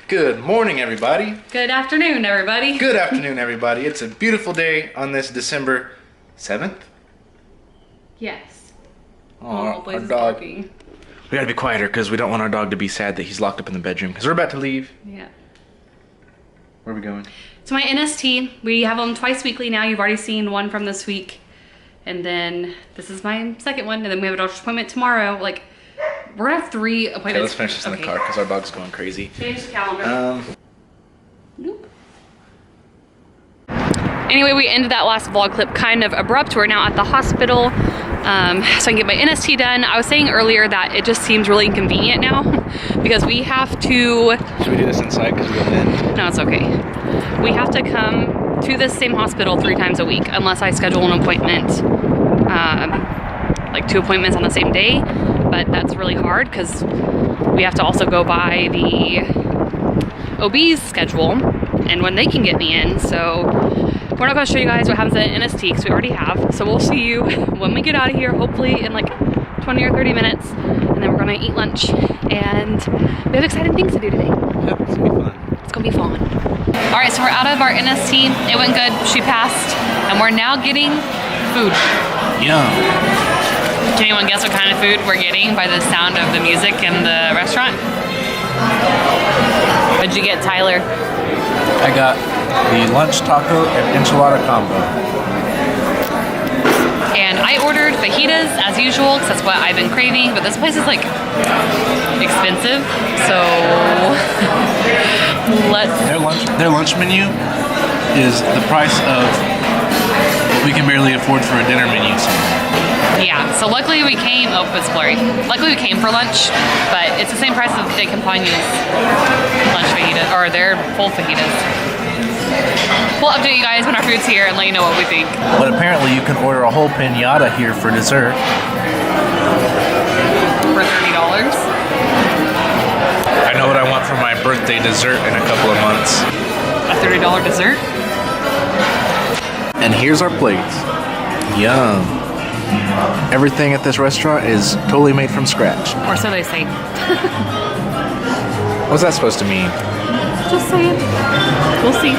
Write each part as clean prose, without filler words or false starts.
Good morning, everybody. Good afternoon, everybody. Good afternoon, everybody. It's a beautiful day on this December 7th. Yes. Oh, our dog. We gotta be quieter because we don't want our dog to be sad that he's locked up in the bedroom because we're about to leave. Yeah. Where are we going? So my NST, we have them twice weekly now. You've already seen one from this week. And then this is my second one. And then we have a doctor's appointment tomorrow. Like, we're gonna have 3 appointments. Okay, let's finish this in the car because our dog's going crazy. Change the calendar. Nope. Anyway, we ended that last vlog clip kind of abrupt. We're now at the hospital, so I can get my NST done. I was saying earlier that it just seems really inconvenient now because we have to... Should we do this inside because we're going in? No, it's okay. We have to come to this same hospital 3 times a week unless I schedule an appointment, like 2 appointments on the same day. But that's really hard because we have to also go by the OB's schedule and when they can get me in. So we're not going to show you guys what happens at NST because we already have. So we'll see you when we get out of here, hopefully in like 20 or 30 minutes. And then we're going to eat lunch. And we have exciting things to do today. Yep, it's going to be fun. It's going to be fun. All right, so we're out of our NST. It went good. She passed. And we're now getting food. Yum. Can anyone guess what kind of food we're getting by the sound of the music in the restaurant? What'd you get, Tyler? I got the lunch taco and enchilada combo. And I ordered fajitas as usual because that's what I've been craving, but this place is like expensive, so let's... Their lunch menu is the price of what we can barely afford for a dinner menu. Yeah, so luckily we came, oh, it's blurry. Luckily we came for lunch, but it's the same price as De Campagna's lunch fajitas, or their full fajitas. We'll update you guys when our food's here and let you know what we think. But apparently you can order a whole piñata here for dessert. For $30. I know what I want for my birthday dessert in a couple of months. A $30 dessert? And here's our plates. Yum. Everything at this restaurant is totally made from scratch. Or so they say. What's that supposed to mean? Just saying. We'll see.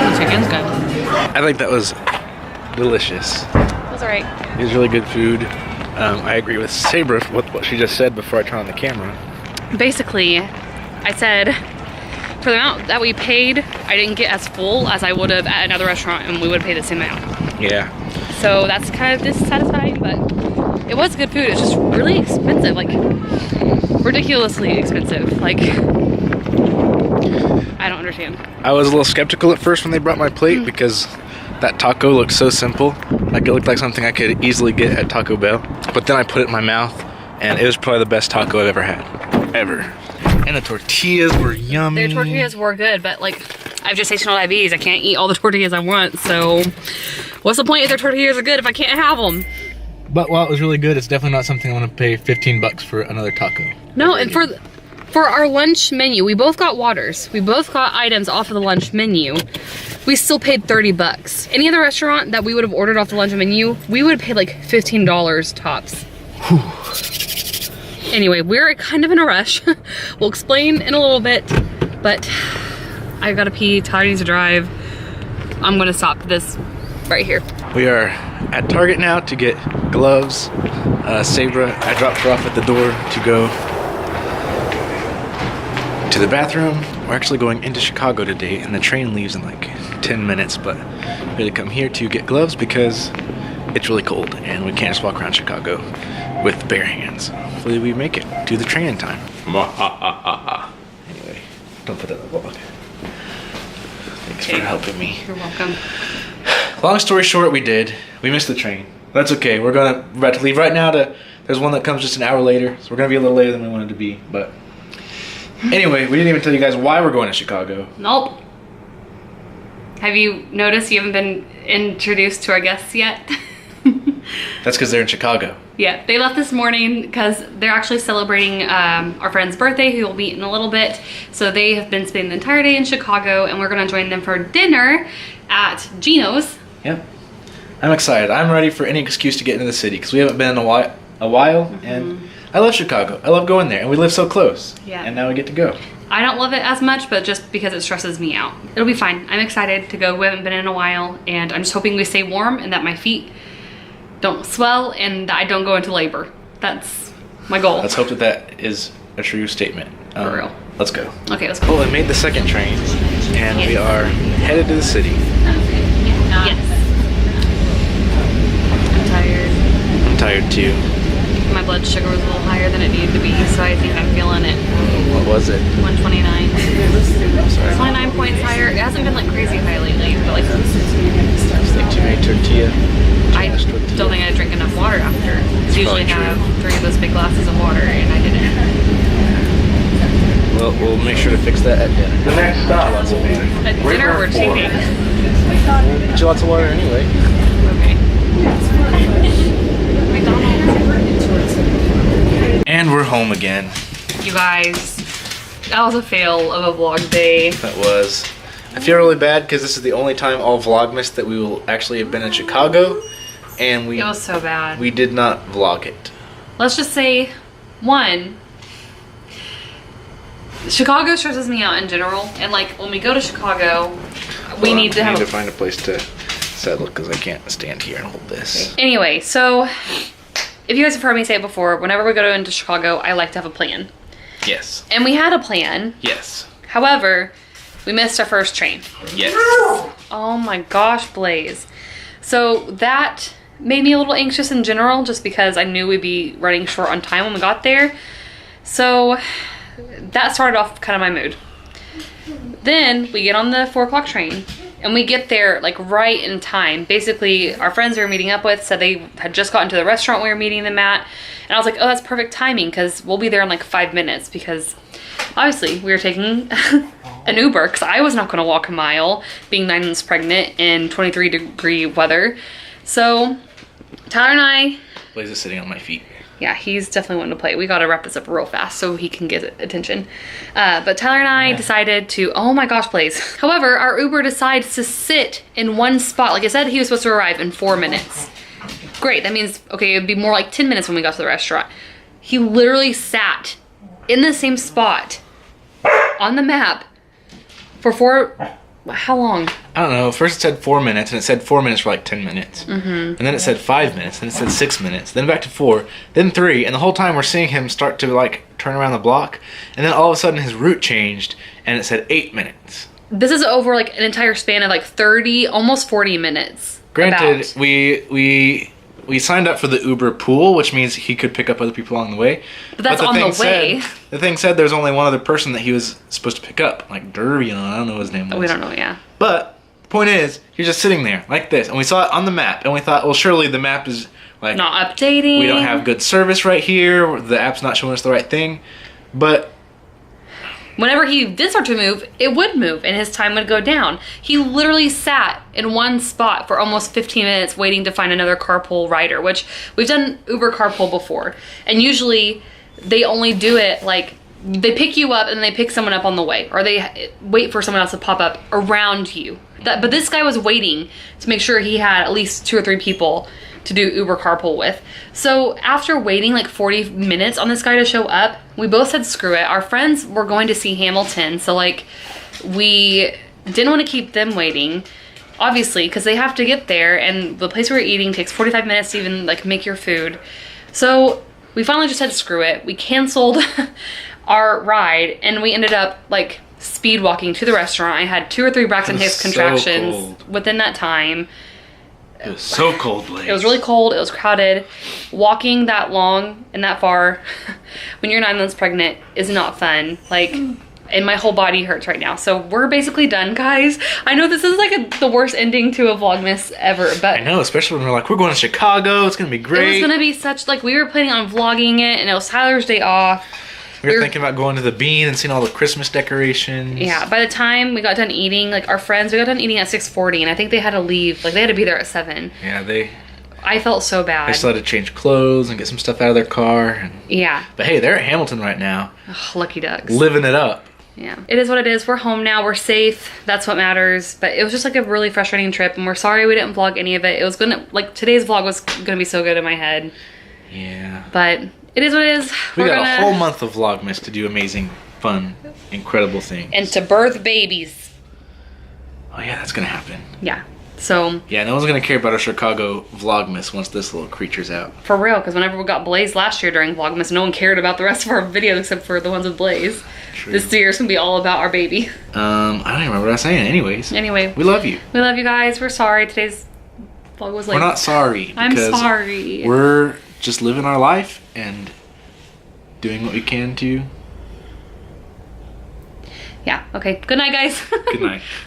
The chicken's good. I think that was delicious. It was alright. It was really good food. I agree with Sabra with what she just said before I turned on the camera. Basically, I said, for the amount that we paid, I didn't get as full as I would have at another restaurant, and we would pay the same amount. Yeah. So that's kind of dissatisfying, but it was good food. It's just really expensive, like ridiculously expensive. Like, I don't understand. I was a little skeptical at first when they brought my plate because that taco looked so simple. Like it looked like something I could easily get at Taco Bell. But then I put it in my mouth, and it was probably the best taco I've ever had. Ever. And the tortillas were yummy. Their tortillas were good, but like, I have gestational diabetes. I can't eat all the tortillas I want, so what's the point if their tortillas are good if I can't have them? But while it was really good, it's definitely not something I want to pay 15 bucks for another taco. No, and for our lunch menu, we both got waters. We both got items off of the lunch menu. We still paid 30 bucks. Any other restaurant that we would have ordered off the lunch menu, we would have paid like $15 tops. Whew. Anyway, we're kind of in a rush. We'll explain in a little bit, but I gotta pee, Tyler needs to drive. I'm gonna stop this right here. We are at Target now to get gloves. Sabra, I dropped her off at the door to go to the bathroom. We're actually going into Chicago today, and the train leaves in like 10 minutes, but we had to come here to get gloves because it's really cold, and we can't just walk around Chicago with bare hands. Hopefully we make it to the train in time. Anyway, don't put that in the vlog. Thanks for helping me. You're welcome. Long story short, we missed the train. That's okay. We're about to leave right now. There's one that comes just an hour later, so we're gonna be a little later than we wanted to be. But anyway, we didn't even tell you guys why we're going to Chicago. Nope. Have you noticed you haven't been introduced to our guests yet? That's because they're in Chicago. Yeah, they left this morning because they're actually celebrating our friend's birthday, who will be in a little bit. So they have been spending the entire day in Chicago, and we're gonna join them for dinner at Gino's. Yep. I'm excited. I'm ready for any excuse to get into the city because we haven't been in a while. a while, and I love Chicago. I love going there, and we live so close. Yeah. And now we get to go. I don't love it as much, but just because it stresses me out. It'll be fine. I'm excited to go. We haven't been in a while, and I'm just hoping we stay warm and that my feet don't swell and that I don't go into labor. That's my goal. Let's hope that that is a true statement. For real. Let's go. Okay, let's go. Well, I made the second train, and we are headed to the city. Yes. I'm tired. I'm tired too. My blood sugar was a little higher than it needed to be, so I think I'm feeling it. What was it? 129. I'm sorry. 29 points higher. It hasn't been like crazy high lately, but like It's like too many tortilla. I don't think I drank enough water after. I usually have 3 of those big glasses of water, and I didn't. Well, we'll make sure to fix that at dinner. The next stop. Lots of water. At dinner, we're cheating. Get you lots of water anyway. Okay. McDonald's. And we're home again. You guys, that was a fail of a vlog day. That was. I feel really bad because this is the only time all Vlogmas that we will actually have been in Chicago, and It was so bad. we did not vlog it. Let's just say, 1, Chicago stresses me out in general, and like when we go to Chicago, we need to have find a place to settle because I can't stand here and hold this. Anyway, so if you guys have heard me say it before, whenever we go into Chicago, I like to have a plan. Yes. And we had a plan. Yes. However, we missed our first train. Yes. Oh my gosh, Blaze. So that made me a little anxious in general, just because I knew we'd be running short on time when we got there. So that started off kind of my mood. Then we get on the 4 o'clock train, and we get there like right in time. Basically, our friends we were meeting up with said they had just gotten to the restaurant we were meeting them at. And I was like, oh, that's perfect timing because we'll be there in like 5 minutes, because obviously we were taking an Uber because I was not going to walk a mile being 9 months pregnant in 23-degree weather. So Tyler and I... Blaze is sitting on my feet. Yeah, he's definitely wanting to play. We got to wrap this up real fast so he can get attention. But Tyler and I decided to, oh my gosh, Blaze. However, our Uber decides to sit in one spot. Like I said, he was supposed to arrive in 4 minutes. Great, that means, okay, it'd be more like 10 minutes when we got to the restaurant. He literally sat in the same spot on the map for how long? I don't know. First it said 4 minutes, and it said 4 minutes for like 10 minutes. And then it said 5 minutes, then it said 6 minutes, then back to 4, then 3, and the whole time we're seeing him start to like turn around the block, and then all of a sudden his route changed, and it said 8 minutes. This is over like an entire span of like 30, almost 40 minutes. Granted, we signed up for the Uber pool, which means he could pick up other people along the way. But that's on the way. The thing said there's only one other person that he was supposed to pick up, like Derby, I don't know what his name was. We don't know, yeah. But the point is, you're just sitting there like this, and we saw it on the map, and we thought, well, surely the map is like not updating. We don't have good service right here. The app's not showing us the right thing. But whenever he did start to move, it would move and his time would go down. He literally sat in one spot for almost 15 minutes waiting to find another carpool rider, which we've done Uber carpool before. And usually they only do it like they pick you up and they pick someone up on the way, or they wait for someone else to pop up around you. But this guy was waiting to make sure he had at least 2 or 3 people to do Uber carpool with. So after waiting like 40 minutes on this guy to show up, we both said screw it. Our friends were going to see Hamilton, so like we didn't want to keep them waiting, obviously, because they have to get there, and the place we were eating takes 45 minutes to even like make your food. So we finally just said screw it. We canceled our ride, and we ended up like speed walking to the restaurant. I had 2 or 3 Braxton Hicks contractions within that time. It was so cold, Blaze. It was really cold. It was crowded. Walking that long and that far when you're 9 months pregnant is not fun. Like, and my whole body hurts right now. So we're basically done, guys. I know this is like the worst ending to a Vlogmas ever, but I know, especially when we're like, we're going to Chicago. It's gonna be great. it was gonna be such like we were planning on vlogging it, and it was Tyler's day off. We were thinking about going to the Bean and seeing all the Christmas decorations. Yeah, by the time we got done eating, like our friends, we got done eating at 6:40, and I think they had to leave. Like they had to be there at 7. Yeah, I felt so bad. They still had to change clothes and get some stuff out of their car. Yeah. But hey, they're at Hamilton right now. Ugh, lucky ducks. Living it up. Yeah. It is what it is. We're home now. We're safe. That's what matters. But it was just like a really frustrating trip, and we're sorry we didn't vlog any of it. It was gonna, like, today's vlog was gonna be so good in my head. Yeah. But it is what it is. We We're got gonna... a whole month of Vlogmas to do amazing, fun, incredible things. And to birth babies. Oh yeah, that's gonna happen. Yeah. So... Yeah, no one's gonna care about our Chicago Vlogmas once this little creature's out. For real, because whenever we got Blaze last year during Vlogmas, no one cared about the rest of our videos except for the ones with Blaze. True. This year's gonna be all about our baby. I don't even remember what I was saying. Anyways. Anyway. We love you. We love you guys. We're sorry. Today's vlog was late. We're not sorry. I'm because sorry. We're just living our life and doing what we can to. Yeah. Okay. Good night, guys. Good night.